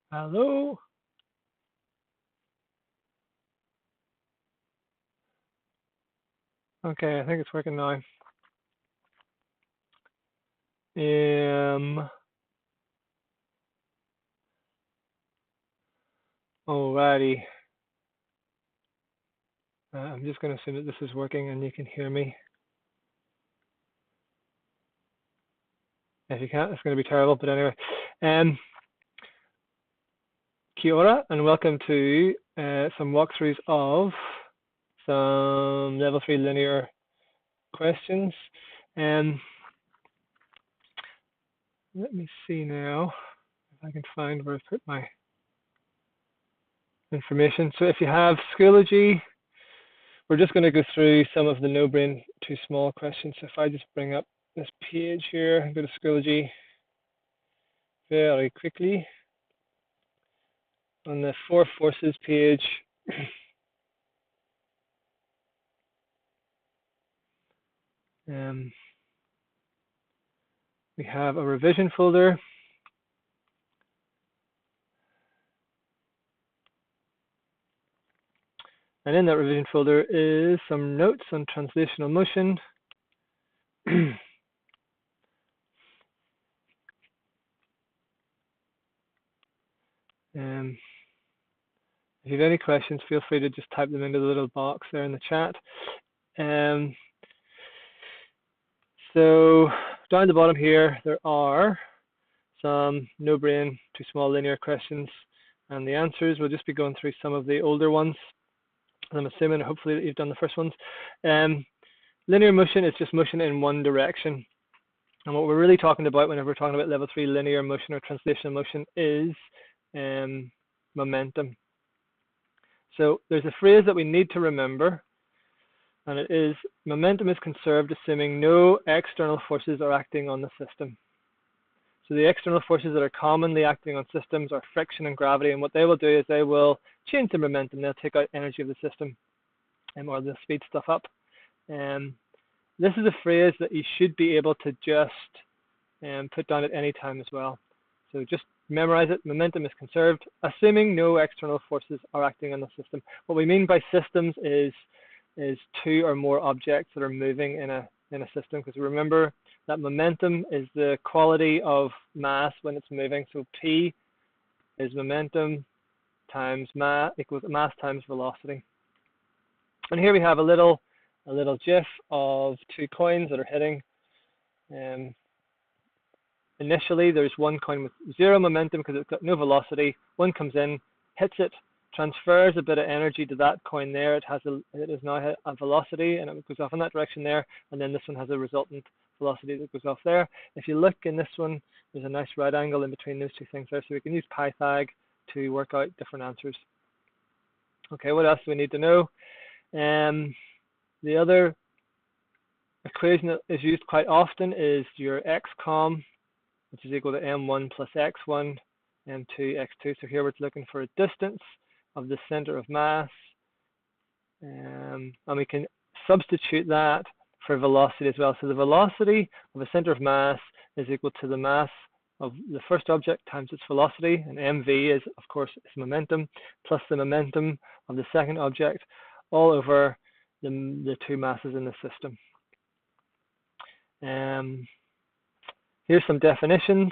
Hello? Okay, I think it's working now. Alrighty. I'm just going to assume that this is working and you can hear me. If you can't, it's going to be terrible, but anyway. Kia ora, and welcome to some walkthroughs of some level 3 linear questions. Let me see now if I can find where I put my information. So if you have Schoology, we're just going to go through some of the no-brain too small questions. So if I just bring up this page here and go to Schoology very quickly. On the 4 forces page, we have a revision folder. And in that revision folder is some notes on translational motion. If you have any questions, feel free to just type them into the little box there in the chat. So down at the bottom here, there are some no-brain too small linear questions, and the answers will just be going through some of the older ones. I'm assuming, hopefully, that you've done the first ones. Linear motion is just motion in one direction. And what we're really talking about whenever we're talking about level 3 linear motion or translational motion is momentum. So there's a phrase that we need to remember, and it is momentum is conserved assuming no external forces are acting on the system. So the external forces that are commonly acting on systems are friction and gravity, and what they will do is they will change the momentum. They'll take out energy of the system, or they'll speed stuff up. This is a phrase that you should be able to just put down at any time as well. So just memorize it. Momentum is conserved, assuming no external forces are acting on the system. What we mean by systems is 2 or more objects that are moving in a system, because remember that momentum is the quality of mass when it's moving. So P is momentum times mass equals mass times velocity. And here we have a little GIF of 2 coins that are hitting. Initially, there's one coin with 0 momentum because it's got no velocity. One comes in, hits it, transfers a bit of energy to that coin there. It is now a velocity, and it goes off in that direction there. And then this one has a resultant velocity that goes off there. If you look in this one, there's a nice right angle in between those 2 things there, so we can use Pythag to work out different answers. Okay, what else do we need to know? The other equation that is used quite often is your xcom, which is equal to m1 plus x1, m2, x2. So here we're looking for a distance of the center of mass, and we can substitute that for velocity as well. So the velocity of a center of mass is equal to the mass of the first object times its velocity, and mv is, of course, its momentum, plus the momentum of the second object, all over the 2 masses in the system. Here's some definitions.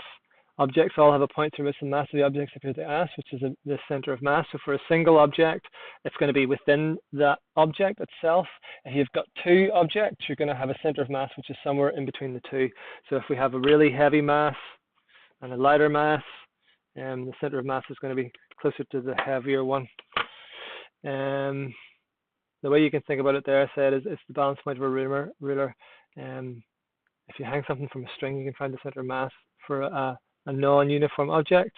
Objects all have a point through which the mass of the objects appear to ask, which is the center of mass. So for a single object, it's going to be within that object itself. If you've got 2 objects, you're going to have a center of mass which is somewhere in between the 2. So if we have a really heavy mass and a lighter mass, the center of mass is going to be closer to the heavier one. The way you can think about it there, I said, is it's the balance point of a ruler. If you hang something from a string, you can find the center of mass for a non-uniform object.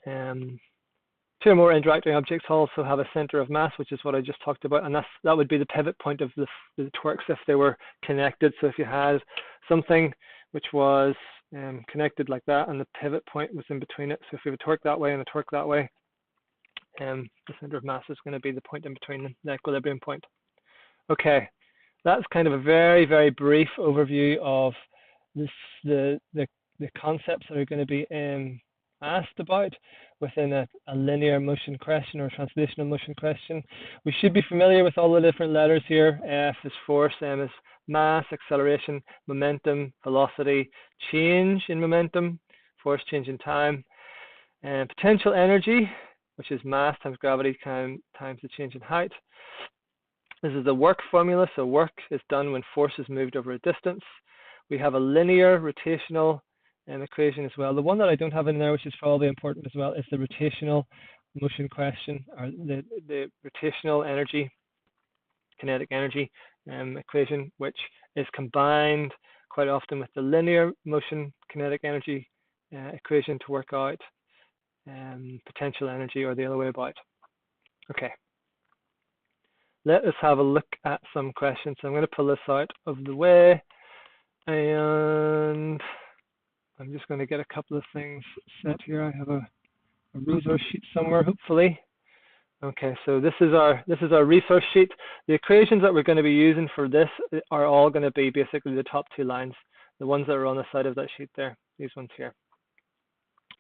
2 or more interacting objects also have a center of mass, which is what I just talked about, and that would be the pivot point of the twerks if they were connected. So if you had something which was connected like that, and the pivot point was in between it, so if you have a twerk that way and a twerk that way, the center of mass is going to be the point in between them, the equilibrium point. Okay, that's kind of a very, very brief overview of the concepts that are going to be asked about within a linear motion question or translational motion question. We should be familiar with all the different letters here. F is force, M is mass, acceleration, momentum, velocity, change in momentum, force change in time, and potential energy, which is mass times gravity times the change in height. This is the work formula, so work is done when force is moved over a distance. We have a linear rotational equation as well. The one that I don't have in there, which is probably important as well, is the rotational motion question, or the rotational energy, kinetic energy equation, which is combined quite often with the linear motion kinetic energy equation to work out potential energy, or the other way about. Okay. Let us have a look at some questions. So I'm going to pull this out of the way, and I'm just going to get a couple of things set here. I have a resource sheet somewhere, hopefully. Okay, so this is our resource sheet. The equations that we're going to be using for this are all going to be basically the top two lines, the ones that are on the side of that sheet there, these ones here.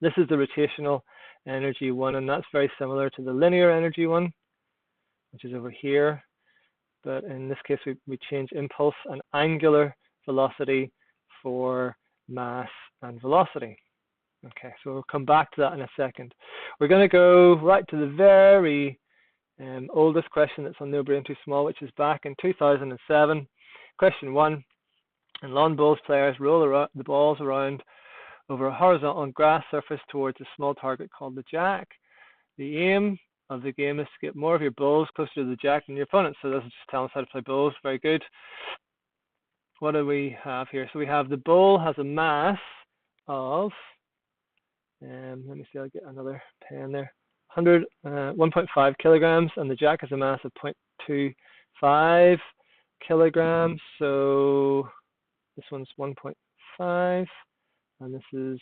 This is the rotational energy one, and that's very similar to the linear energy one, which is over here. But in this case, we change impulse and angular velocity for mass and velocity. Okay, so we'll come back to that in a second. We're going to go right to the very oldest question that's on No Brain Too Small, which is back in 2007. Question 1, and lawn bowls players roll the balls around over a horizontal grass surface towards a small target called the jack. The aim of the game is to get more of your balls closer to the jack than your opponent. So this is just telling us how to play bowls. Very good. What do we have here? So we have the ball has a mass of, let me see, I'll get another pen there, 1.5 kilograms, and the jack has a mass of 0.25 kilograms. So this one's 1.5, and this is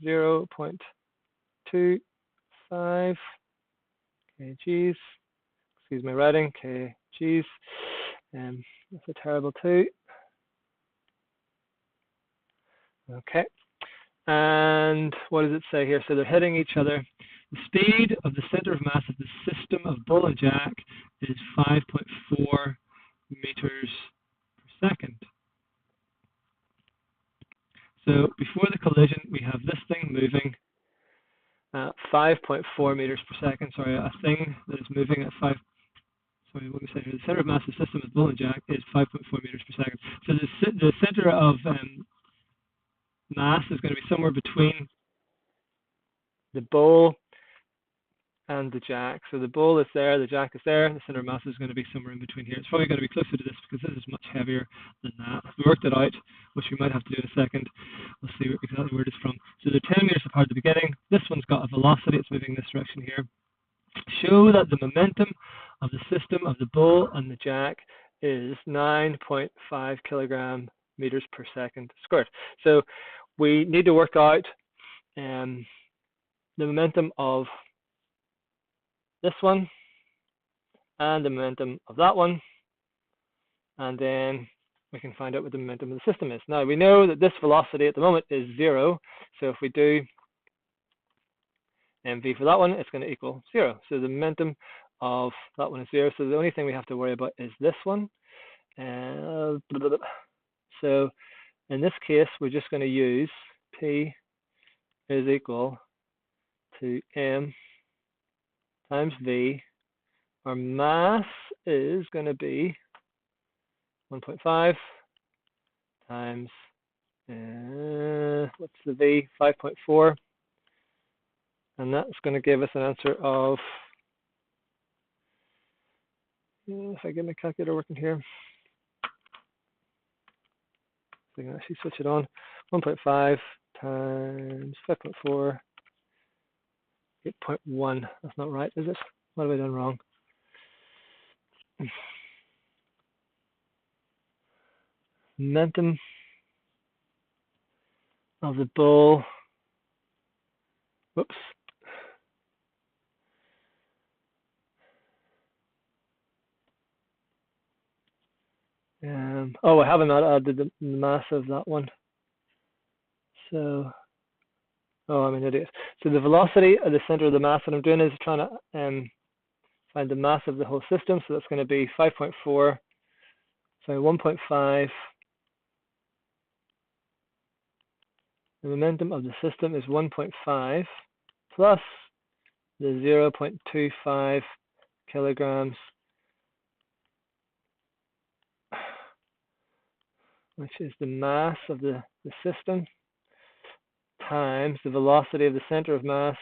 0.25 kgs. Excuse my writing, kgs. That's a terrible 2. Okay. And what does it say here? So they're hitting each other. The speed of the center of mass of the system of bull and jack is 5.4 meters per second. So before the collision, we have this thing moving at 5.4 meters per second. Sorry, a thing that is moving at 5. Sorry, what we say here? The center of mass of the system of bull and jack is 5.4 meters per second. So the center of mass is going to be somewhere between the bull and the jack. So the bull is there, the jack is there, the center of mass is going to be somewhere in between here. It's probably going to be closer to this because this is much heavier than that. We worked it out, which we might have to do in a second. We'll see exactly where it is from. So they're 10 meters apart at the beginning. This one's got a velocity, it's moving in this direction here. Show that the momentum of the system of the bull and the jack is 9.5 kilogram meters per second squared. So we need to work out the momentum of this one and the momentum of that one, and then we can find out what the momentum of the system is. Now we know that this velocity at the moment is 0, so if we do mv for that one, it's going to equal 0. So the momentum of that one is 0, so the only thing we have to worry about is this one. So in this case, we're just going to use P is equal to M times V. Our mass is going to be 1.5 times, what's the V? 5.4. And that's going to give us an answer of, if I get my calculator working here, I can actually switch it on. 1.5 times 5.4, 8.1. That's not right, is it? What have I done wrong? Momentum of the bull. Whoops. Oh, I haven't added the mass of that one. So Oh, I'm an idiot. So the velocity at the center of the mass, what I'm doing is trying to find the mass of the whole system. So that's going to be 5.4, sorry, 1.5. The momentum of the system is 1.5 plus the 0.25 kilograms, which is the mass of the system, times the velocity of the center of mass,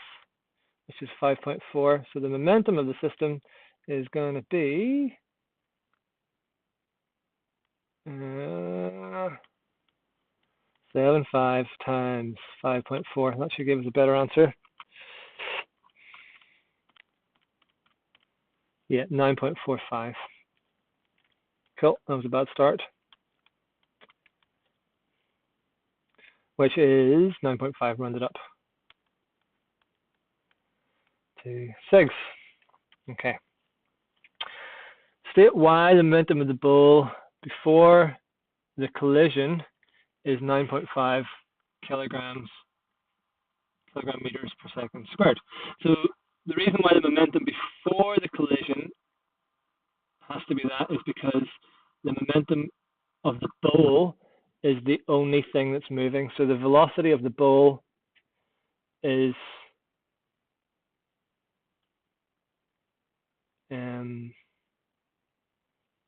which is 5.4. So the momentum of the system is going to be 75 times 5.4. That should give us a better answer. Yeah, 9.45. Cool, that was a bad start. Which is 9.5 rounded up to 6. Okay. State why the momentum of the ball before the collision is 9.5 kilogram meters per second squared. So the reason why the momentum before the collision has to be that is because the momentum of the ball is the only thing that's moving. So the velocity of the ball is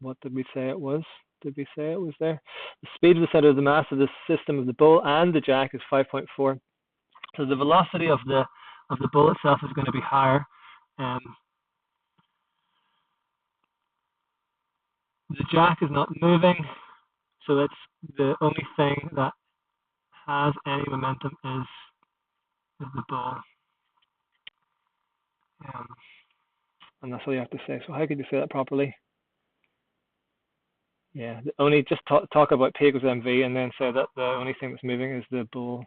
what did we say it was? Did we say it was there? The speed of the center of the mass of the system of the ball and the jack is 5.4. So the velocity of the ball itself is going to be higher. The jack is not moving, so it's the only thing that has any momentum is the ball. And that's all you have to say. So how could you say that properly? Yeah, only just talk about P equals mv and then say that the only thing that's moving is the ball.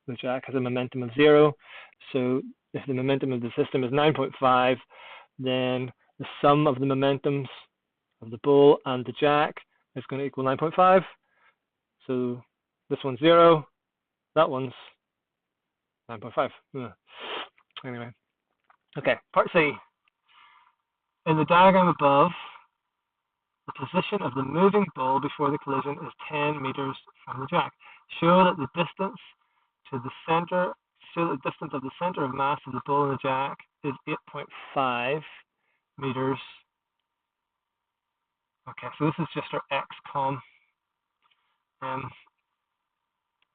The jack has a momentum of 0. So if the momentum of the system is 9.5, then the sum of the momentums of the ball and the jack is going to equal 9.5. So this one's 0, that one's 9.5. Anyway, okay, part C. In the diagram above, the position of the moving ball before the collision is 10 meters from the jack. Show that the distance to the center, the distance of the center of mass of the ball and the jack is 8.5 meters. Okay, so this is just our XCOM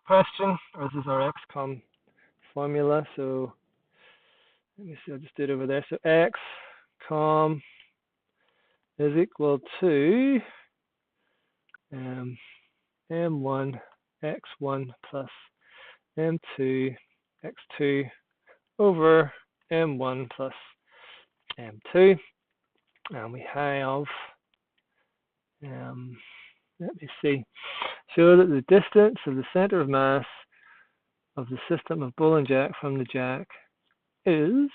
question, or this is our XCOM formula. So let me see, I'll just do it over there. So XCOM is equal to M1 X1 plus M2 X2 over M1 plus M2. And we have, let me see, show that the distance of the center of mass of the system of ball and jack from the jack is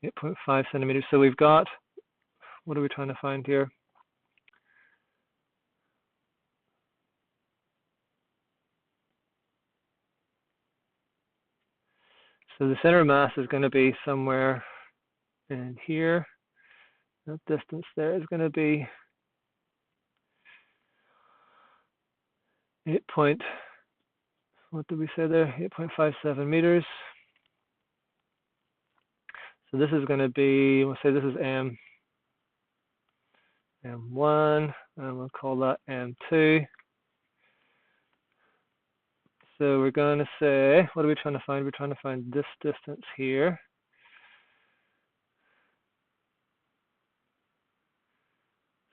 8.5 centimeters. So we've got, what are we trying to find here? So the center of mass is going to be somewhere in here. That distance there is going to be 8.57 meters. So this is going to be, we'll say this is M1, and we'll call that M2. So we're going to say, what are we trying to find? We're trying to find this distance here.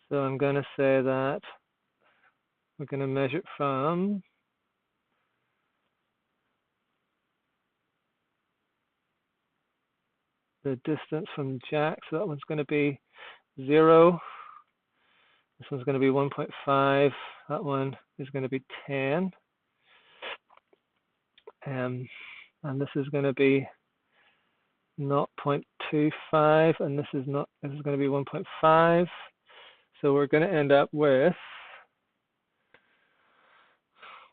So I'm going to say that we're going to measure it from the distance from jack. So that one's going to be 0. This one's going to be 1.5. That one is going to be 10. And this is going to be 0.25, and this is going to be 1.5. So we're going to end up with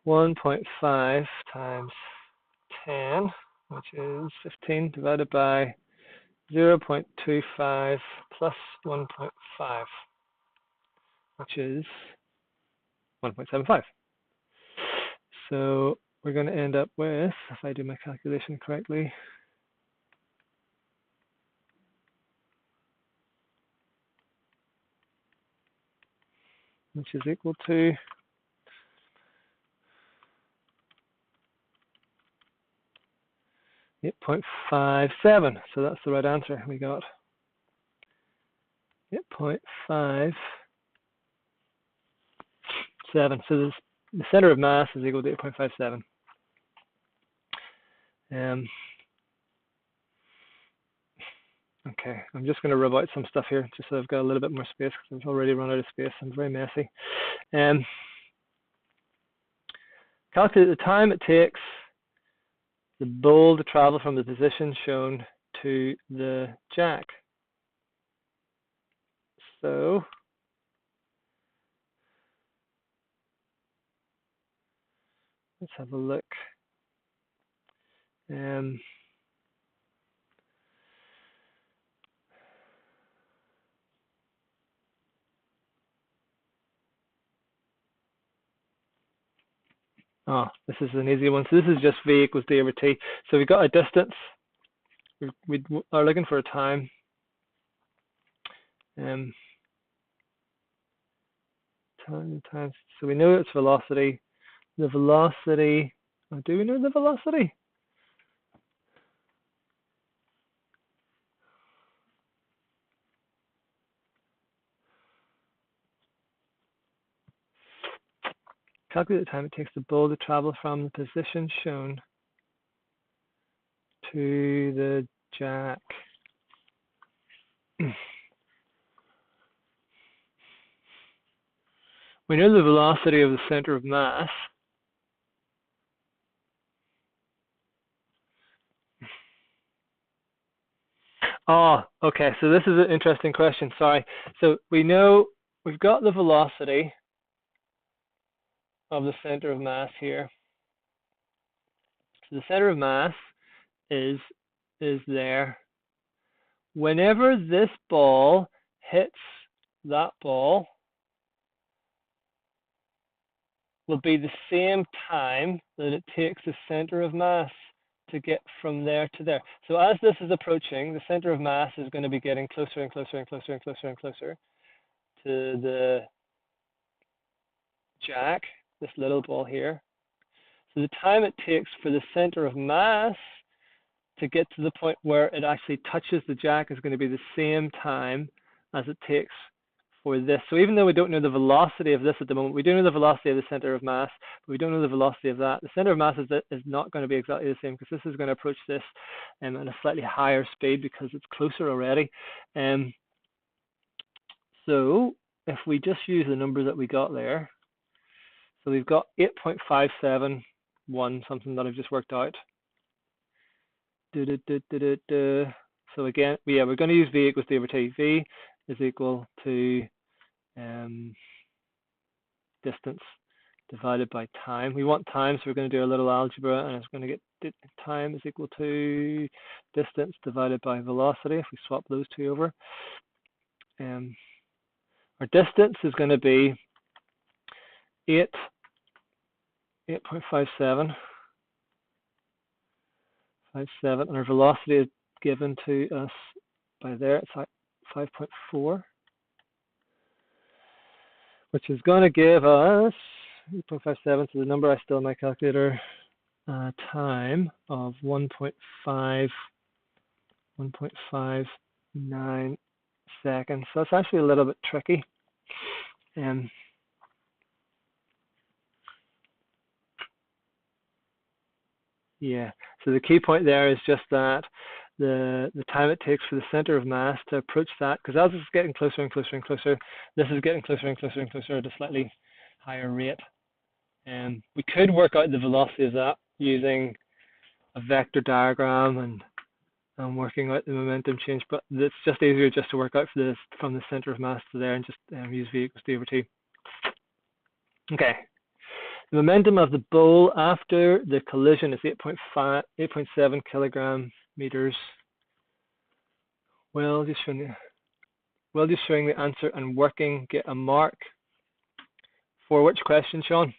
1.5 times 10, which is 15 divided by 0.25 plus 1.5, which is 1.75. So we're going to end up with, if I do my calculation correctly, which is equal to 8.57. So that's the right answer. We got 8.57. So the center of mass is equal to 8.57. Okay, I'm just going to rub out some stuff here just so I've got a little bit more space because I've already run out of space. I'm very messy. Calculate the time it takes the bull to travel from the position shown to the jack. So let's have a look. Oh, this is an easy one. So this is just V equals D over T. So we've got a distance. We are looking for a time. Times. So we know it's velocity. The velocity. Oh, do we know the velocity? Calculate the time it takes the bull to travel from the position shown to the jack. We know the velocity of the center of mass. Oh, okay. So this is an interesting question. Sorry. So we know we've got the velocity of the center of mass here. So the center of mass is there. Whenever this ball hits that ball, will be the same time that it takes the center of mass to get from there to there. So as this is approaching, the center of mass is going to be getting closer and closer and closer and closer and closer to the jack, this little ball here. So the time it takes for the center of mass to get to the point where it actually touches the jack is going to be the same time as it takes for this. So even though we don't know the velocity of this at the moment, we do know the velocity of the center of mass, but we don't know the velocity of that. The center of mass is not going to be exactly the same because this is going to approach this at a slightly higher speed because it's closer already. So if we just use the number that we got there, so we've got 8.571, something that I've just worked out. So again, we're going to use V equals D over T. V is equal to distance divided by time. We want time, so we're going to do a little algebra, and it's going to get time is equal to distance divided by velocity. If we swap those two over, our distance is going to be 8.57, and our velocity is given to us by there. It's 5.4, which is going to give us 8.57, so the number I still in my calculator, time of 1.59 seconds. So that's actually a little bit tricky. Yeah, so the key point there is just that the time it takes for the center of mass to approach that, because as it's getting closer and closer and closer, this is getting closer and closer and closer at a slightly higher rate. And we could work out the velocity of that using a vector diagram and working out the momentum change, but it's just easier just to work out for this from the center of mass to there and just use V equals D over T. Okay, The momentum of the bowl after the collision is 8.7 kilogram meters. Well, just showing the answer and working, get a mark. For which question, Sean?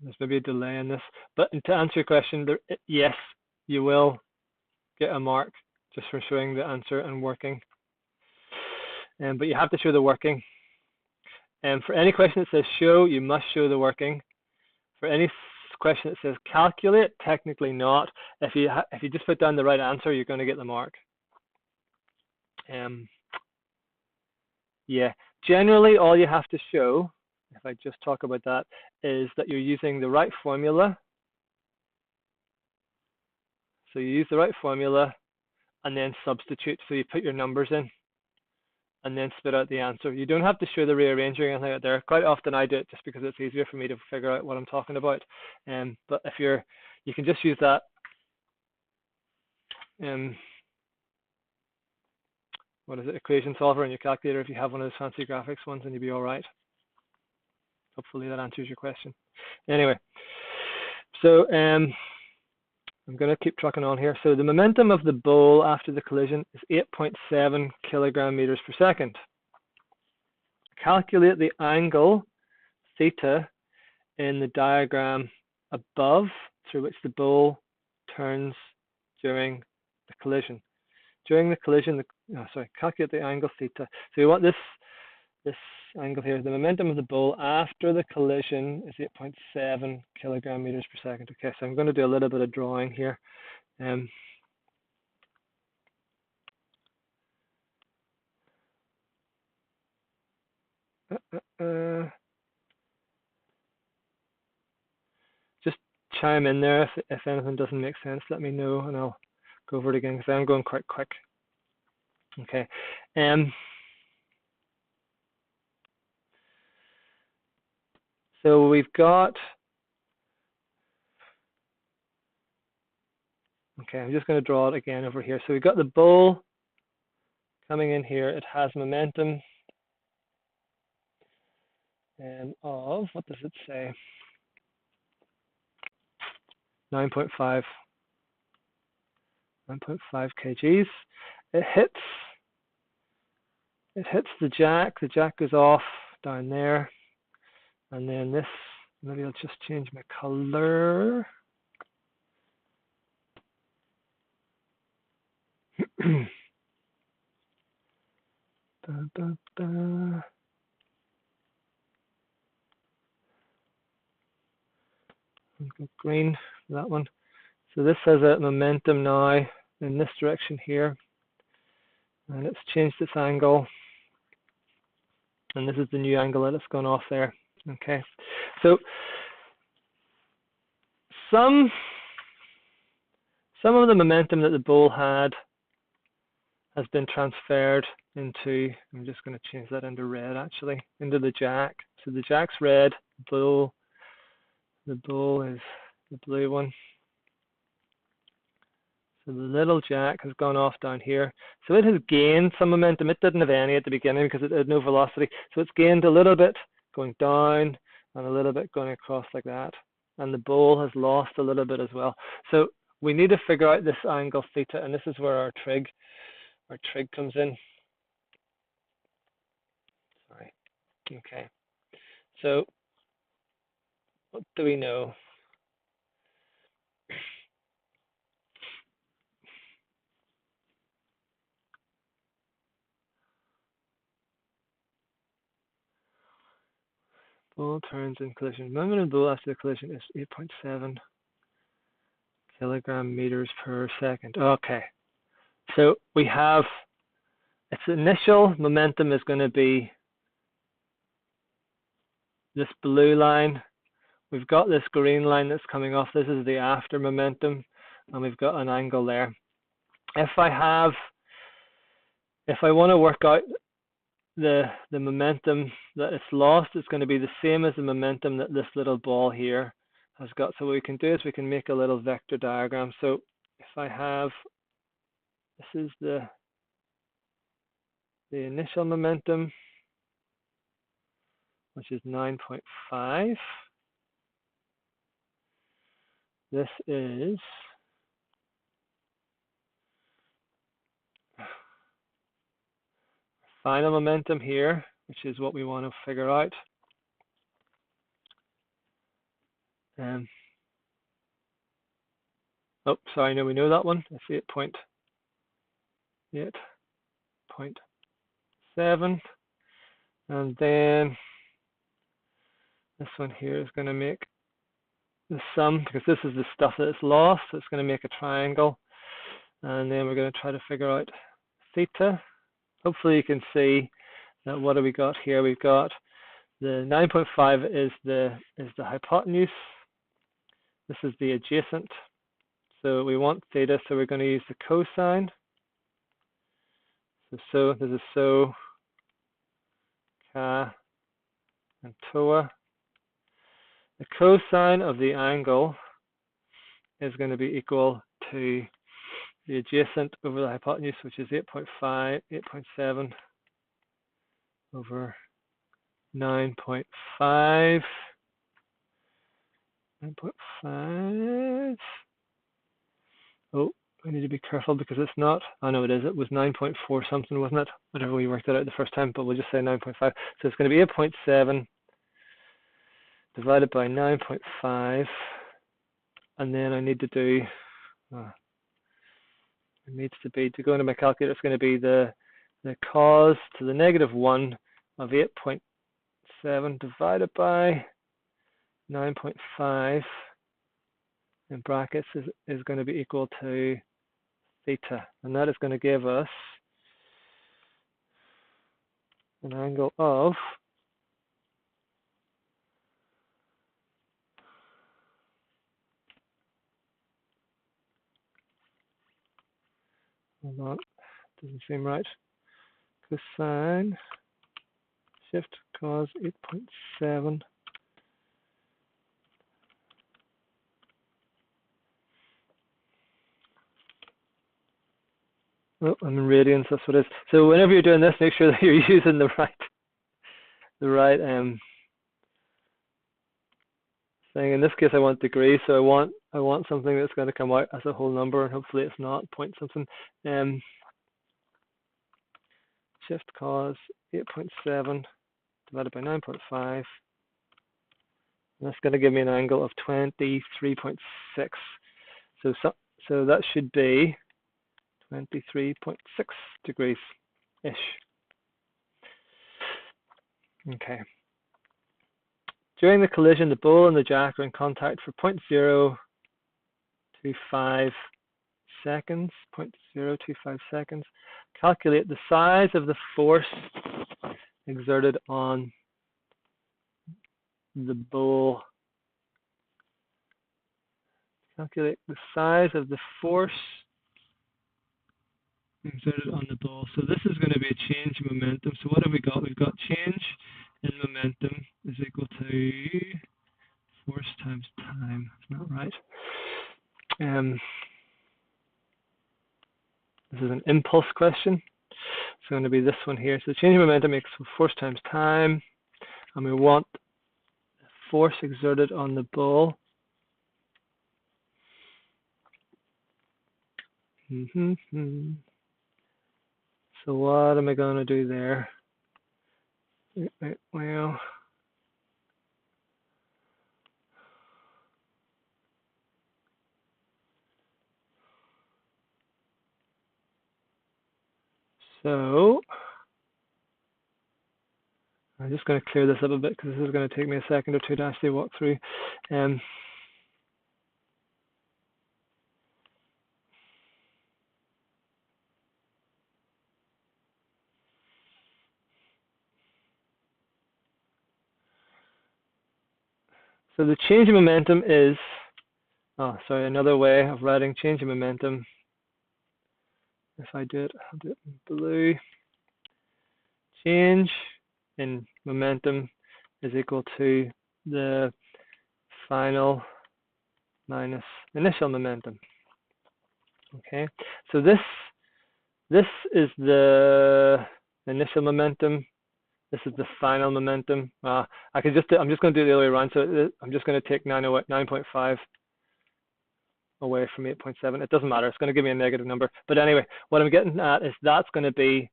There's maybe a delay in this, but to answer your question, yes, you will get a mark just for showing the answer and working. But you have to show the working. And for any question that says show, you must show the working. For any question that says calculate, technically not. If you just put down the right answer, you're going to get the mark. Yeah, generally all you have to show, if I just talk about that, is that you're using the right formula. So you use the right formula and then substitute. So you put your numbers in and then spit out the answer. You don't have to show the rearranging or anything out there. Quite often I do it just because it's easier for me to figure out what I'm talking about. But if you can just use that what is it, equation solver in your calculator if you have one of those fancy graphics ones, and you'll be all right. Hopefully that answers your question. Anyway, so I'm going to keep trucking on here. So the momentum of the bowl after the collision is 8.7 kilogram meters per second. Calculate the angle theta in the diagram above through which the bowl turns during the collision. During the collision, calculate the angle theta. So we want this angle here. The momentum of the bowl after the collision is 8.7 kilogram meters per second. Okay, so I'm going to do a little bit of drawing here. Just chime in there if anything doesn't make sense. Let me know and I'll go over it again because I'm going quite quick. Okay. So we've got, okay, I'm just going to draw it again over here. So we've got the bowl coming in here. It has momentum of, what does it say? 9.5 kgs. It hits the jack. The jack goes off down there. And then this, maybe I'll just change my color. Go green for that one. So this has a momentum now in this direction here. And it's changed its angle. And this is the new angle that it's gone off there. Okay, so some of the momentum that the bowl had has been transferred into, I'm just going to change that into red actually, into the jack. So the jack's red, the bowl is the blue one. So the little jack has gone off down here. So it has gained some momentum. It didn't have any at the beginning because it had no velocity. So it's gained a little bit going down and a little bit going across like that. And the bowl has lost a little bit as well. So we need to figure out this angle theta, and this is where our trig comes in. Sorry. Okay. So what do we know? Bowl turns in collision. Moment of the bowl after the collision is 8.7 kilogram meters per second. Okay, so we have its initial momentum is going to be this blue line. We've got this green line that's coming off. This is the after momentum, and we've got an angle there. If I want to work out the momentum that it's lost, it's going to be the same as the momentum that this little ball here has got. So what we can do is we can make a little vector diagram. So if I have, this is the initial momentum, which is 9.5. This is final momentum here, which is what we want to figure out. Oh, sorry, no, we know that one. It's 8.7. And then this one here is going to make the sum, because this is the stuff that it's lost. So it's going to make a triangle. And then we're going to try to figure out theta. Hopefully you can see that what do we got here? We've got the 9.5 is the hypotenuse. This is the adjacent. So we want theta, so we're going to use the cosine. So this is so, ka, and toa. The cosine of the angle is going to be equal to the adjacent over the hypotenuse, which is 8.7 over 9.5. 9.5. Oh, I need to be careful because it's not. Oh no, it is. It was 9.4 something, wasn't it? Whatever we worked it out the first time, but we'll just say 9.5. So it's going to be 8.7 divided by 9.5, and then I need to do. It needs to be, to go into my calculator, it's going to be the cos to the -1 of 8.7 divided by 9.5 in brackets is going to be equal to theta. And that is going to give us an angle of hold on, doesn't seem right. Cosine shift cos 8.7. Oh, I'm in radians, that's what it is. So whenever you're doing this, make sure that you're using the right thing. In this case, I want degrees, so I want something that's going to come out as a whole number, and hopefully it's not point something. Shift cos 8.7 divided by 9.5. That's going to give me an angle of 23.6. So that should be 23.6 degrees ish. Okay. During the collision, the bowl and the jack are in contact for 0.025 seconds. 0.025 seconds. Calculate the size of the force exerted on the bowl. Calculate the size of the force exerted on the ball. So this is going to be a change in momentum. So what have we got? We've got change in momentum is equal to force times time. Isn't that right? This is an impulse question. It's going to be this one here. So change in momentum equals force times time. And we want force exerted on the ball. So what am I going to do there? Well, so I'm just going to clear this up a bit because this is going to take me a second or two to actually walk through. So the change in momentum is, oh, sorry, another way of writing change in momentum. If I do it, I'll do it in blue. Change in momentum is equal to the final minus initial momentum. Okay, so this is the initial momentum. This is the final momentum. I'm just going to do it the other way around. So I'm just going to take 9.5 away from 8.7. It doesn't matter. It's going to give me a negative number. But anyway, what I'm getting at is that's going to be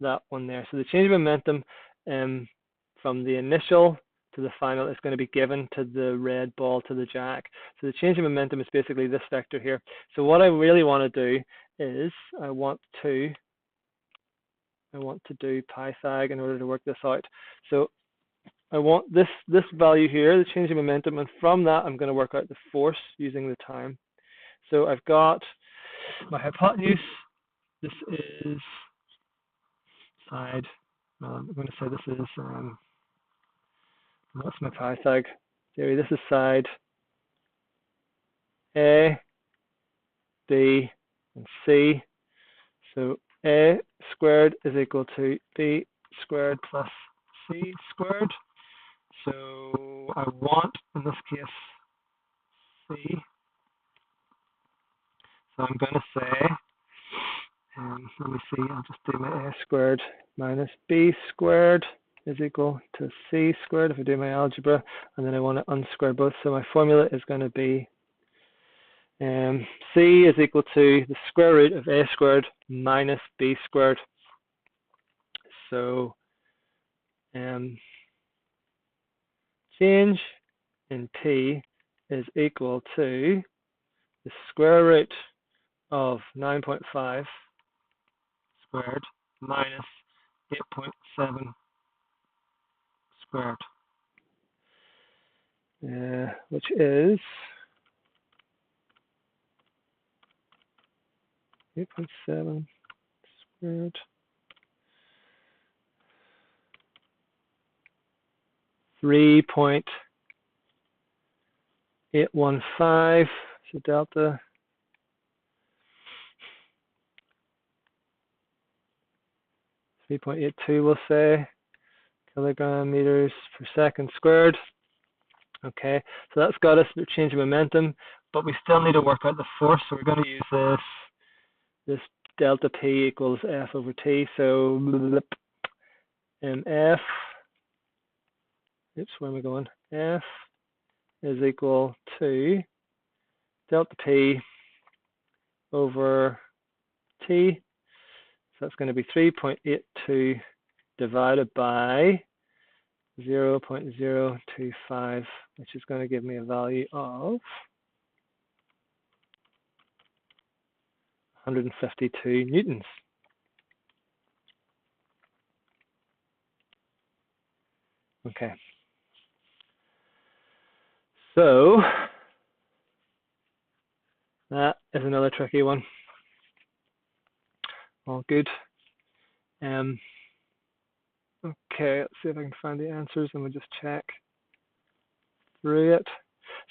that one there. So the change of momentum from the initial to the final is going to be given to the red ball, to the jack. So the change of momentum is basically this vector here. So what I really want to do is I want to do Pythag in order to work this out. So I want this value here, the change in momentum, and from that I'm going to work out the force using the time. So I've got my hypotenuse. This is side. I'm going to say this is what's my Pythag theory? This is side A, B, and C. So A squared is equal to B squared plus C squared. So I want, in this case, C. So I'm going to say, let me see, I'll just do my A squared minus B squared is equal to C squared if I do my algebra, and then I want to unsquare both. So my formula is going to be C is equal to the square root of A squared minus B squared. So change in T is equal to the square root of 9.5 squared minus 8.7 squared, which is 8.7 squared 3.815, so delta 3.82, we'll say, kilogram meters per second squared. Okay, so that's got us the change of momentum, but we still need to work out the force, so we're going to use this delta P equals F over T. So F, oops, where am I going? F is equal to delta P over T. So that's going to be 3.82 divided by 0.025, which is going to give me a value of 152 newtons. Okay. So that is another tricky one. All good. Okay, let's see if I can find the answers, and we'll just check through it.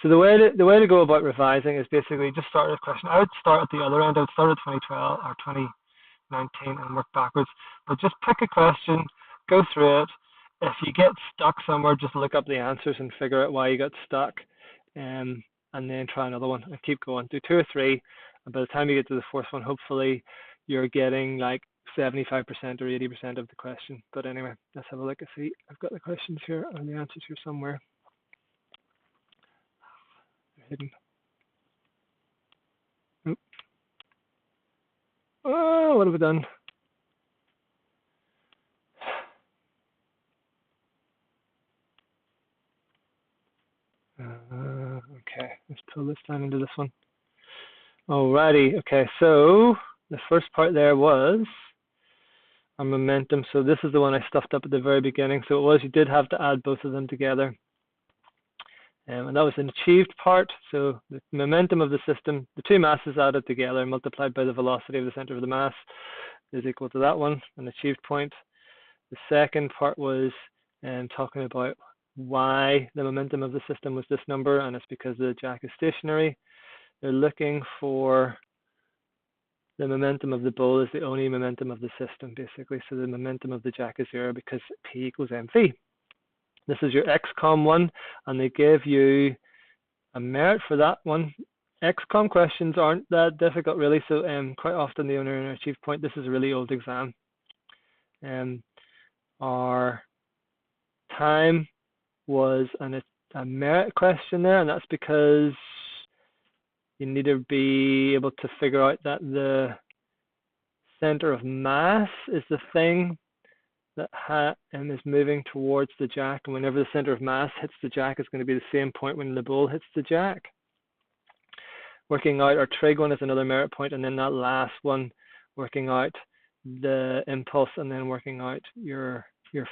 So the way to go about revising is basically just start with a question. I would start at the other end. I would start at 2012 or 2019 and work backwards. But just pick a question, go through it. If you get stuck somewhere, just look up the answers and figure out why you got stuck, and then try another one and keep going. Do 2 or 3, and by the time you get to the 4th one, hopefully you're getting like 75% or 80% of the question. But anyway, let's have a look and see. I've got the questions here and the answers here somewhere. They're hidden. Oop. Oh, what have I done? Okay, let's pull this down into this one. Alrighty, okay, so the first part there was a momentum. So this is the one I stuffed up at the very beginning. So it was, you did have to add both of them together. And that was an achieved part. So the momentum of the system, the two masses added together multiplied by the velocity of the center of the mass is equal to that one, an achieved point. The second part was talking about why the momentum of the system was this number, and it's because the jack is stationary. They're looking for the momentum of the bull is the only momentum of the system, basically. So the momentum of the jack is 0 because P equals MV. This is your XCOM one, and they give you a merit for that one. XCOM questions aren't that difficult, really, so quite often they only achieve point. This is a really old exam. Our time was a merit question there, and that's because you need to be able to figure out that the center of mass is the thing that is moving towards the jack, and whenever the center of mass hits the jack, it's going to be the same point when the bull hits the jack. Working out our trig one is another merit point, and then that last one, working out the impulse and then working out your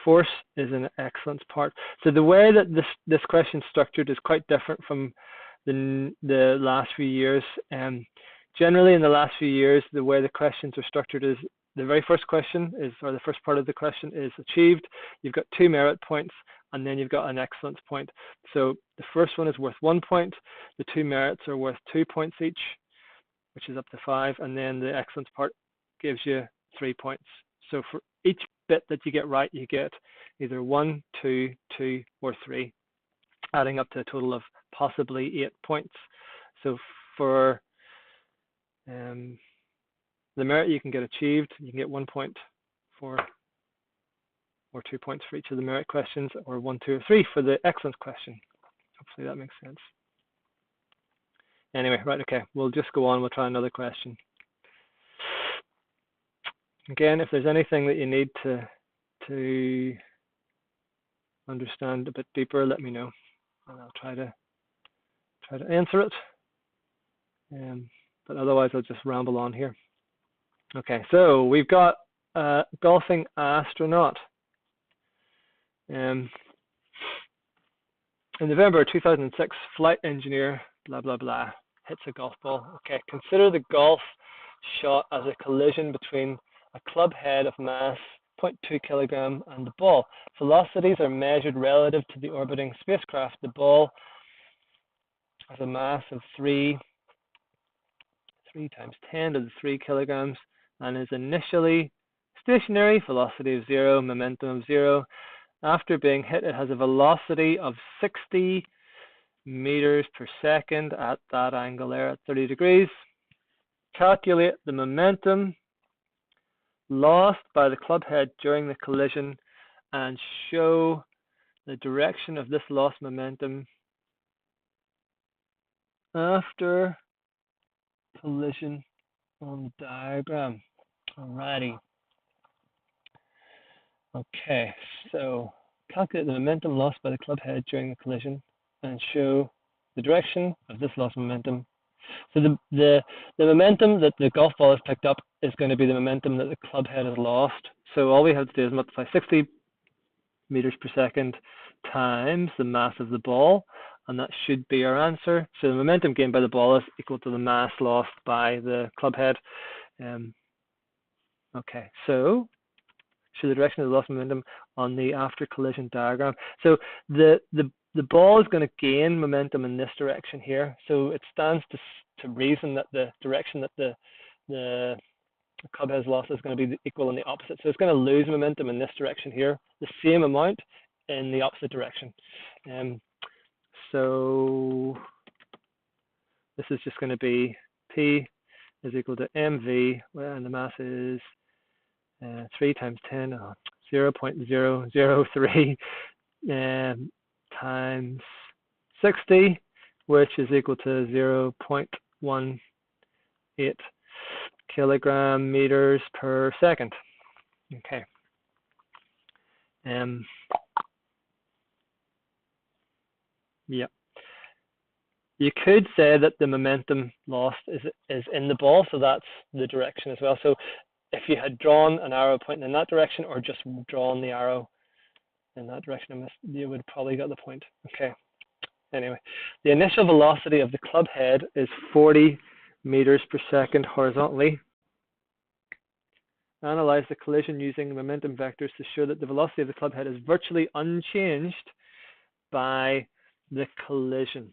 force, is an excellence part. So the way that this question is structured is quite different from the last few years. Generally, in the last few years, the way the questions are structured is the very first question is, or the first part of the question is achieved. You've got 2 merit points, and then you've got an excellence point. So the first one is worth 1 point. The 2 merits are worth 2 points each, which is up to 5, and then the excellence part gives you 3 points. So for each bit that you get right, you get either 1, 2, 2, or 3, adding up to a total of possibly 8 points. So for the merit you can get achieved, you can get 1 point for, or 2 points for each of the merit questions, or 1, 2, or 3 for the excellence question. Hopefully that makes sense. Anyway, right, okay, we'll just go on. We'll try another question. Again, if there's anything that you need to understand a bit deeper, let me know, and I'll try to answer it. But otherwise, I'll just ramble on here. Okay, so we've got a golfing astronaut. In November 2006, flight engineer, blah, blah, blah, hits a golf ball. Okay, consider the golf shot as a collision between a club head of mass 0.2 kilogram and the ball. Velocities are measured relative to the orbiting spacecraft. The ball has a mass of 3 times 10 to the 3 kilograms and is initially stationary, velocity of 0, momentum of 0. After being hit, it has a velocity of 60 meters per second at that angle there at 30 degrees. Calculate the momentum lost by the club head during the collision and show the direction of this lost momentum after collision on the diagram. Alrighty. Okay, so calculate the momentum lost by the club head during the collision and show the direction of this lost momentum. So the momentum that the golf ball has picked up is going to be the momentum that the club head has lost. So all we have to do is multiply 60 meters per second times the mass of the ball, and that should be our answer. So the momentum gained by the ball is equal to the mass lost by the club head. Okay, so show the direction of the lost momentum on the after collision diagram. So the ball is going to gain momentum in this direction here. So it stands to reason that the direction that the club has lost is going to be equal in the opposite. So it's going to lose momentum in this direction here, the same amount in the opposite direction. So this is just going to be P is equal to MV, and the mass is 3 times 10, 0.003 times 60, which is equal to 0.18 kilogram meters per second. Okay. Yeah. You could say that the momentum lost is in the ball, so that's the direction as well. So if you had drawn an arrow pointing in that direction, or just drawn the arrow in that direction, you would probably get the point. Okay. Anyway, the initial velocity of the club head is 40 meters per second horizontally. Analyze the collision using momentum vectors to show that the velocity of the club head is virtually unchanged by the collision.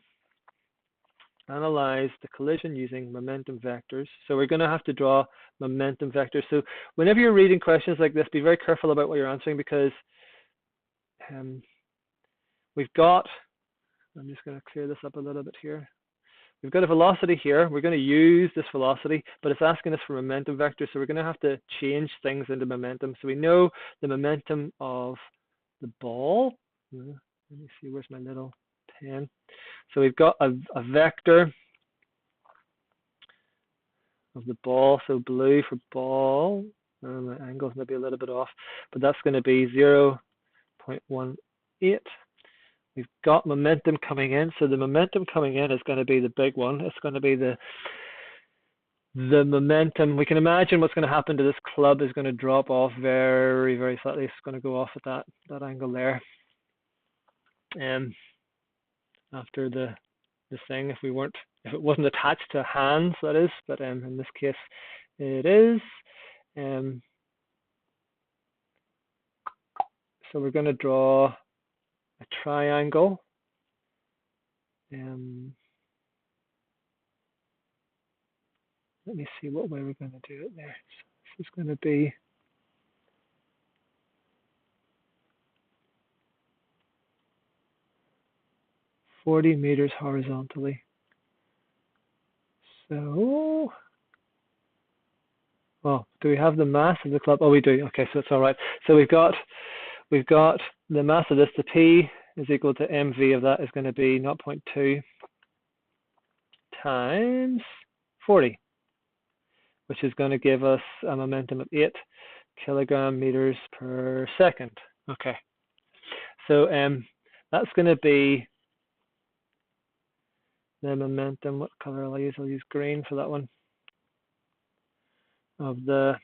Analyze the collision using momentum vectors. So we're going to have to draw momentum vectors. So whenever you're reading questions like this, be very careful about what you're answering, because we've got, I'm just going to clear this up a little bit here. We've got a velocity here. We're going to use this velocity, but it's asking us for momentum vectors. So we're going to have to change things into momentum. So we know the momentum of the ball. Let me see, where's my little pen? So we've got a vector of the ball. So blue for ball. My angle's maybe a little bit off, but that's going to be 0.18. We've got momentum coming in, so the momentum coming in is going to be the big one. It's going to be the momentum. We can imagine what's going to happen to this club is going to drop off very, very slightly. It's going to go off at that angle there. After the thing, if it wasn't attached to hands, that is, but in this case it is. So we're going to draw a triangle. Let me see what way we're going to do it there. So this is going to be $40 meters horizontally. So, well, do we have the mass of the club? Oh, we do. Okay, so it's all right. So we've got the mass of this. The P is equal to mv of that is going to be 0.2 times 40, which is going to give us a momentum of 8 kilogram meters per second. Okay, so that's going to be the momentum. What color will I use? I'll use green for that one. Of the,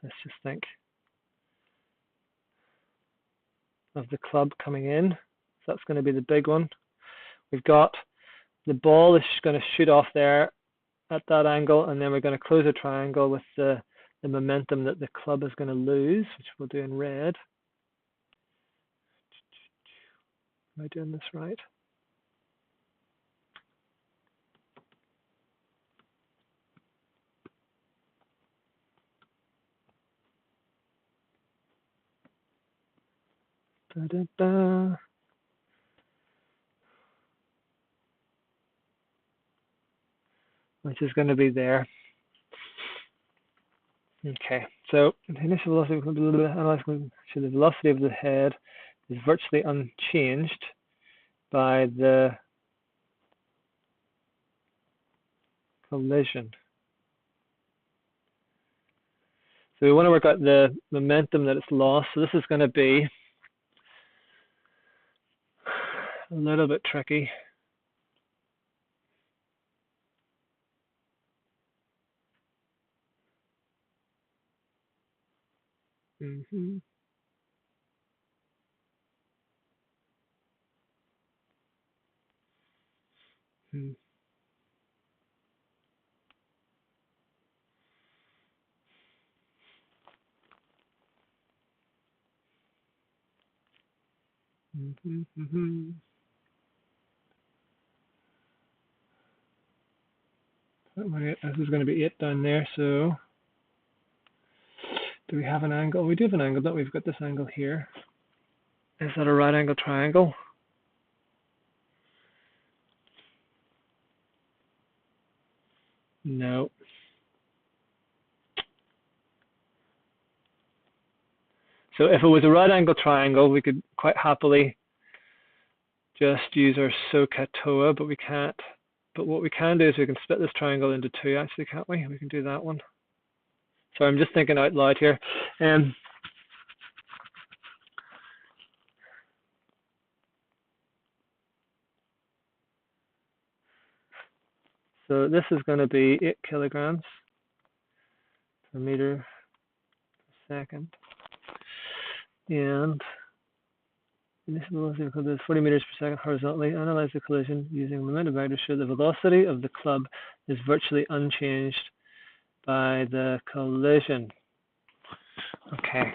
let's just think, of the club coming in. So that's going to be the big one. We've got the ball is going to shoot off there at that angle, and then we're going to close a triangle with the momentum that the club is going to lose, which we'll do in red. Am I doing this right? Da-da-da. Which is going to be there. Okay, so the initial velocity, so the velocity of the head is virtually unchanged by the collision. So we want to work out the momentum that it's lost. So this is going to be a little bit tricky. Mm-hmm. Mm-hmm. Mm-hmm. This is going to be 8 down there. So do we have an angle? We do have an angle, don't we? We've got this angle here. Is that a right angle triangle? No. So if it was a right angle triangle, we could quite happily just use our SOHCAHTOA, but we can't. But what we can do is we can split this triangle into 2, actually, can't we? We can do that one. So I'm just thinking out loud here. So this is going to be 8 kilograms per meter per second. And initial velocity is 40 meters per second horizontally. Analyze the collision using momentum vectors. Show the velocity of the club is virtually unchanged by the collision. Okay.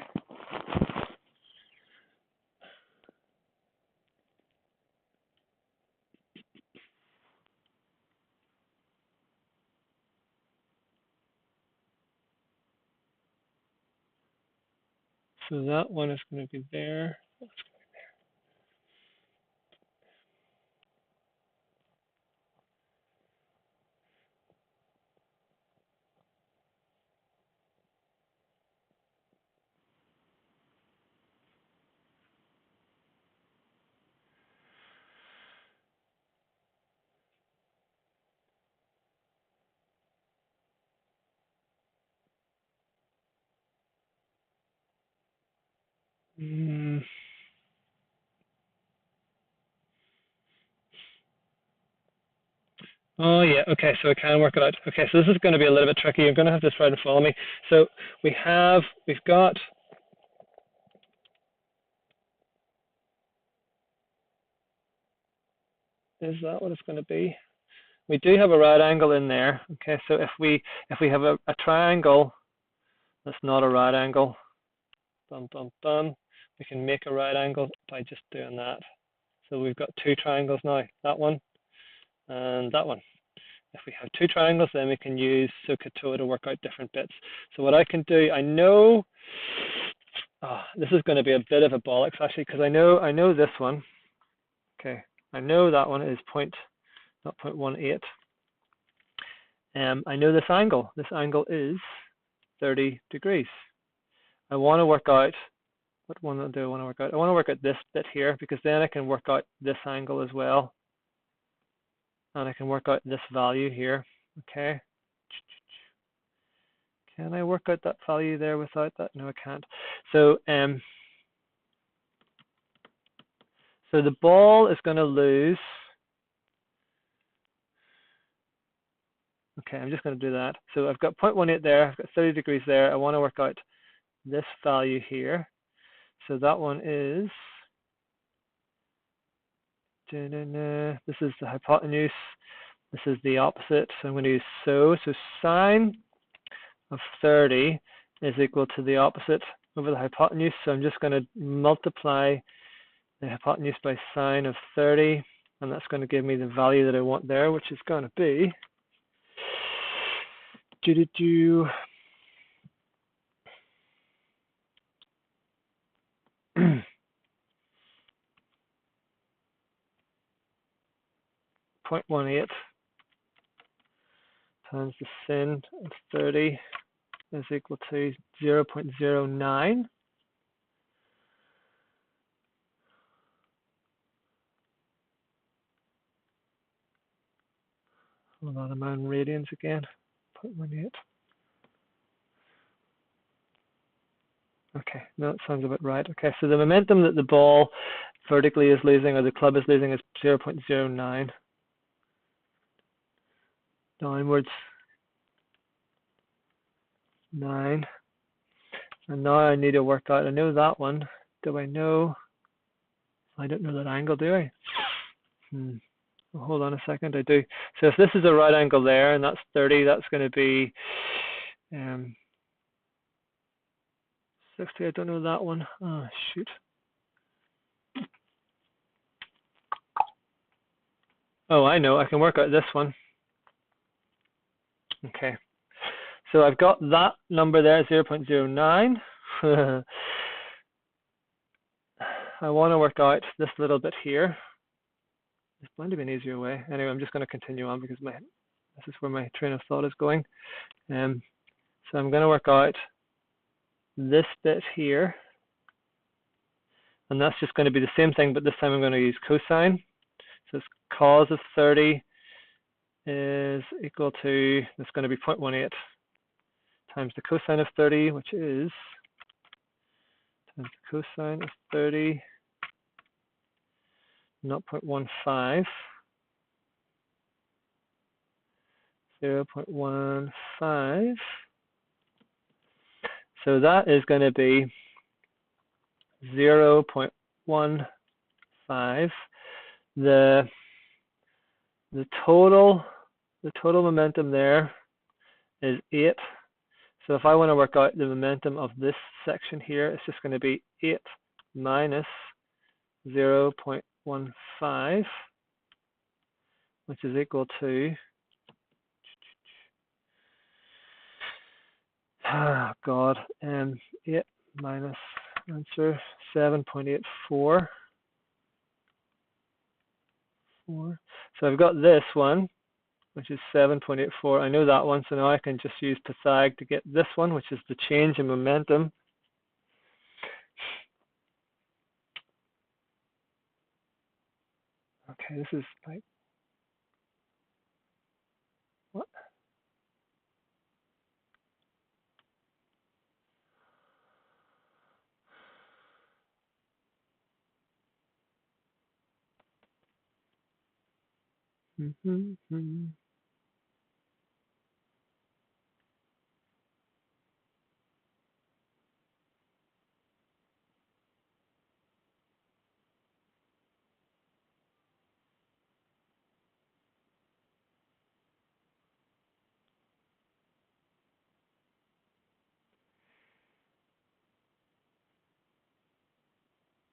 So that one is going to be there. Oh yeah, okay, so I can work it out. Okay, so this is going to be a little bit tricky. You're going to have to try to follow me. So we've got, is that what it's going to be? We do have a right angle in there. Okay, so if we have a triangle that's not a right angle, we can make a right angle by just doing that. So we've got two triangles now, that one and that one. If we have two triangles, then we can use SOHCAHTOA to work out different bits. So what I can do, I know, this is going to be a bit of a bollocks actually, because I know this one. Okay, I know that one is 0.18. I know this angle. This angle is 30 degrees. I want to work out, what one do I want to work out? I want to work out this bit here, because then I can work out this angle as well. And I can work out this value here. Okay. Can I work out that value there without that? No, I can't. So, so the ball is going to lose. Okay, I'm just going to do that. So I've got 0.18 there. I've got 30 degrees there. I want to work out this value here. So that one is, this is the hypotenuse. This is the opposite. So I'm going to use so sine of 30 is equal to the opposite over the hypotenuse. So I'm just going to multiply the hypotenuse by sine of 30, and that's going to give me the value that I want there, which is going to be 0.18 times the sin of 30 is equal to 0.09. Hold on, I'm on radians again. 0.18. Okay, no, that sounds about right. Okay, so the momentum that the ball vertically is losing, or the club is losing, is 0.09. Downwards 9. And now I need to work out, I know that one. Do I know? I don't know that angle, do I? Well, hold on a second, I do. So if this is a right angle there, and that's 30, that's going to be 60. I don't know that one. Oh, shoot. Oh, I know. I can work out this one. Okay. So I've got that number there, 0.09. I want to work out this little bit here. It's going to be an easier way. Anyway, I'm just going to continue on because this is where my train of thought is going. So I'm going to work out this bit here. And that's just going to be the same thing, but this time I'm going to use cosine. So it's cos of 30 is equal to, it's going to be 0.18 times the cosine of 30, which is times the cosine of 30, 0.15, 0.15. So that is going to be 0.15. The total momentum there is 8. So if I want to work out the momentum of this section here, it's just going to be 8 minus 0.15, which is equal to, oh God, 8 minus Answer 7.84. So I've got this one, which is 7.84. I know that one, so now I can just use Pythag to get this one, which is the change in momentum. Okay, this is like, what?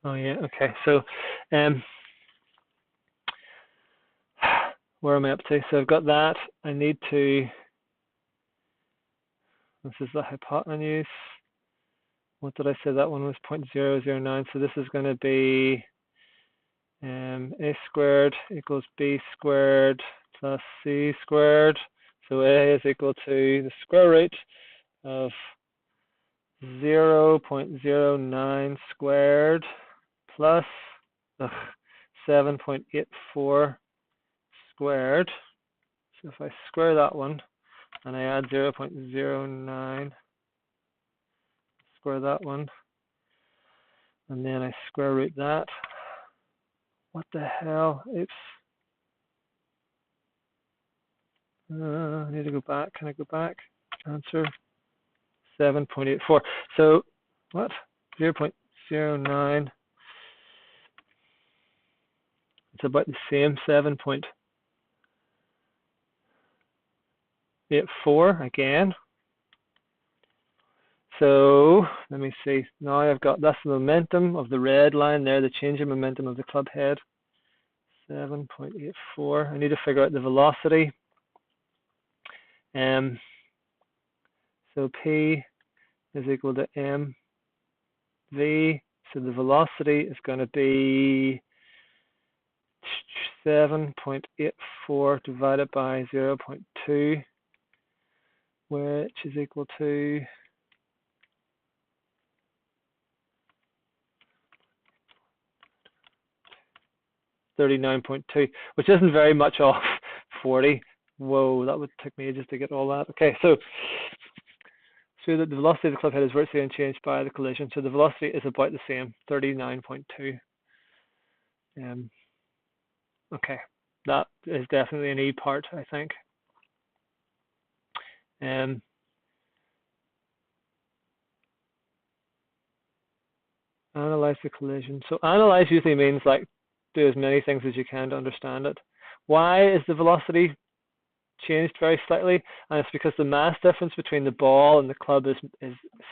Oh yeah, okay. So where am I up to? So I've got that. I need to, this is the hypotenuse. What did I say? That one was 0.009. So this is going to be a squared equals b squared plus c squared. So a is equal to the square root of 0.09 squared plus 7.84 squared. So if I square that one and I add 0.09, square that one, and then I square root that. What the hell? Oops. I need to go back. Can I go back? Answer 7.84. So what? 0.09. It's about the same, 7.84 again. So let me see. Now I've got, that's the momentum of the red line there, the change in momentum of the club head. 7.84. I need to figure out the velocity. So P is equal to mv. So the velocity is going to be 7.84 divided by 0.2, which is equal to 39.2, which isn't very much off 40. Whoa, that would take me ages to get all that. Okay, so that the velocity of the club head is virtually unchanged by the collision. So the velocity is about the same, 39.2. Okay, that is definitely an E part, I think. Analyze the collision. So analyze usually means like do as many things as you can to understand it. Why is the velocity changed very slightly? And it's because the mass difference between the ball and the club is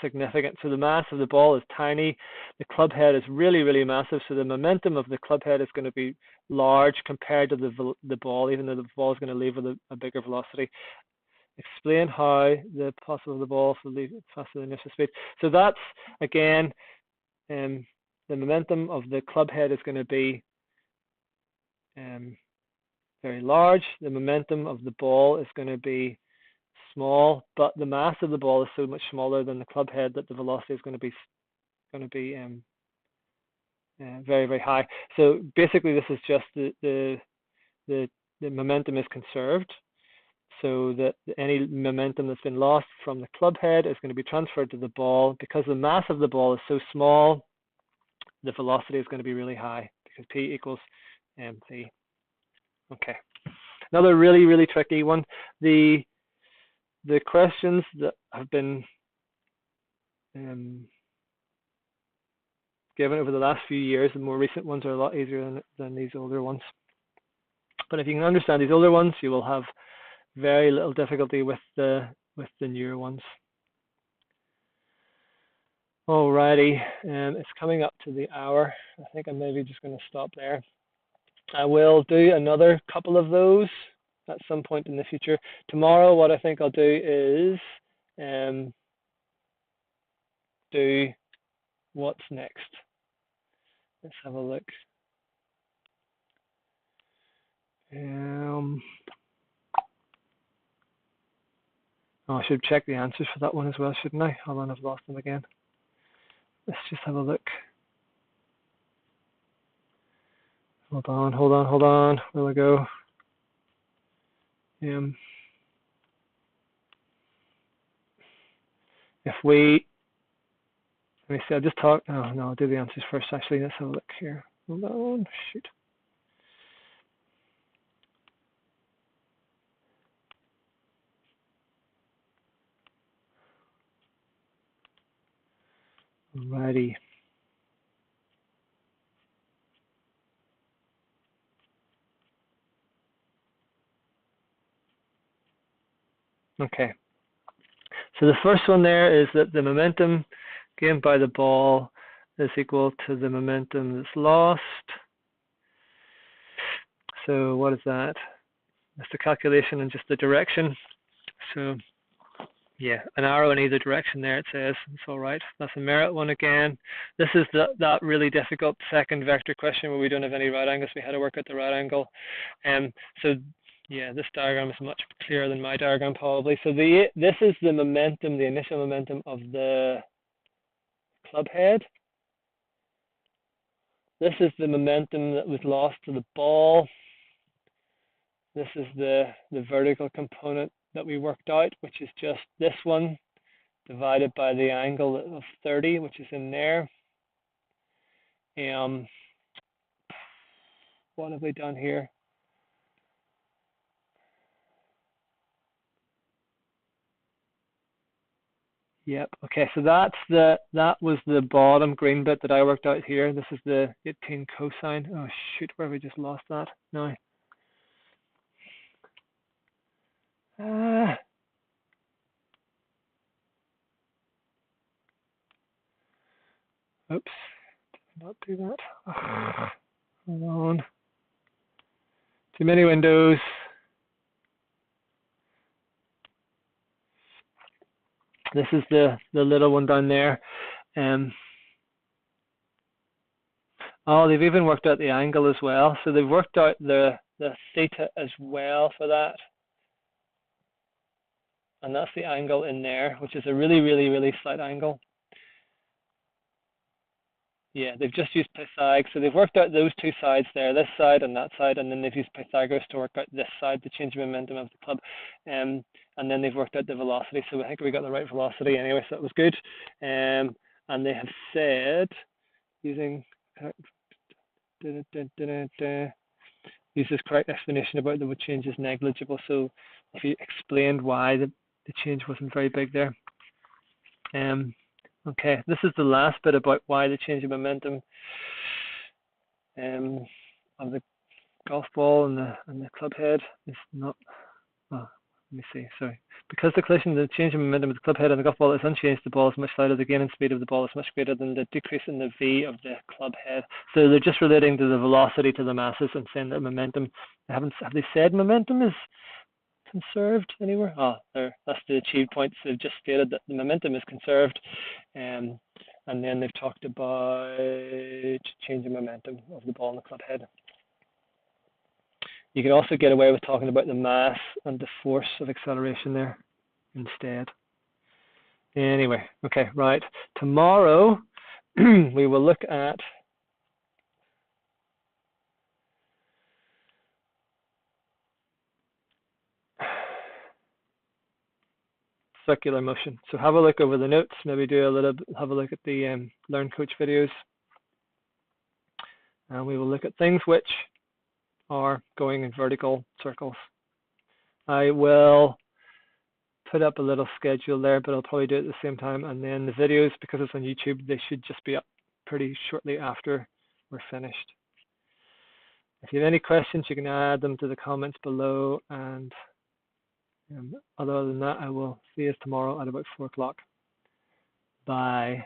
significant. So the mass of the ball is tiny, the club head is really, really massive. So the momentum of the club head is going to be large compared to the ball, even though the ball is going to leave with a bigger velocity. Explain how the possible the ball will leave faster than initial speed. So that's again, the momentum of the club head is going to be very large. The momentum of the ball is going to be small, but the mass of the ball is so much smaller than the club head that the velocity is going to be very, very high. So basically, this is just the momentum is conserved, so that any momentum that's been lost from the club head is going to be transferred to the ball. Because the mass of the ball is so small, the velocity is going to be really high because P equals mv. Okay. Another really, really tricky one. The questions that have been given over the last few years, the more recent ones are a lot easier than these older ones. But if you can understand these older ones, you will have very little difficulty with the newer ones. Alrighty, it's coming up to the hour. I think I'm maybe just going to stop there. I will do another couple of those at some point in the future. Tomorrow, what I think I'll do is do what's next? Let's have a look. Oh, I should check the answers for that one as well, shouldn't I? Hold on, I've lost them again. Let's just have a look. Hold on. Where we go? If we, let me see, I'll just talk, oh no, I'll do the answers first actually. Let's have a look here. Hold on, shoot. Alrighty. Okay. So the first one there is that the momentum gained by the ball is equal to the momentum that's lost. So what is that? That's the calculation and just the direction. So yeah, an arrow in either direction there, it says. It's all right. That's a merit one again. This is that really difficult second vector question where we don't have any right angles. We had to work out the right angle. So yeah, this diagram is much clearer than my diagram probably. So this is the momentum, the initial momentum of the club head. This is the momentum that was lost to the ball. This is the vertical component that we worked out, which is just this one divided by the angle of 30, which is in there. What have we done here? Yep. Okay. So that was the bottom green bit that I worked out here. This is the 18 cosine. Oh shoot! Where have we just lost that? No. Oops. Did not do that. Hold on. Too many windows. This is the little one down there. Oh, they've even worked out the angle as well. So they've worked out the theta as well for that. And that's the angle in there, which is a really, really, really slight angle. Yeah, they've just used Pythag. So they've worked out those two sides there, this side and that side, and then they've used Pythagoras to work out this side, the change of momentum of the club. And then they've worked out the velocity. So I think we got the right velocity anyway, so that was good. And they have said, using use this correct explanation about the change is negligible. So if you explained why the change wasn't very big there. Okay, this is the last bit about why the change of momentum of the golf ball and the club head is not. Oh, let me see. Sorry, because the collision, the change in momentum of the club head and the golf ball is unchanged. The ball is much lighter. The gain in speed of the ball is much greater than the decrease in the v of the club head. So they're just relating to the velocity to the masses and saying that momentum. Have they said momentum is conserved anywhere? Oh, there. That's the achieved points. They've just stated that the momentum is conserved, and then they've talked about changing momentum of the ball in the club head. You can also get away with talking about the mass and the force of acceleration there instead. Anyway, okay, right. Tomorrow we will look at circular motion. So have a look over the notes, maybe have a look at the Learn Coach videos. And we will look at things which are going in vertical circles. I will put up a little schedule there, but I'll probably do it at the same time. And then the videos, because it's on YouTube, they should just be up pretty shortly after we're finished. If you have any questions, you can add them to the comments below. And other than that, I will see you tomorrow at about 4 o'clock. Bye.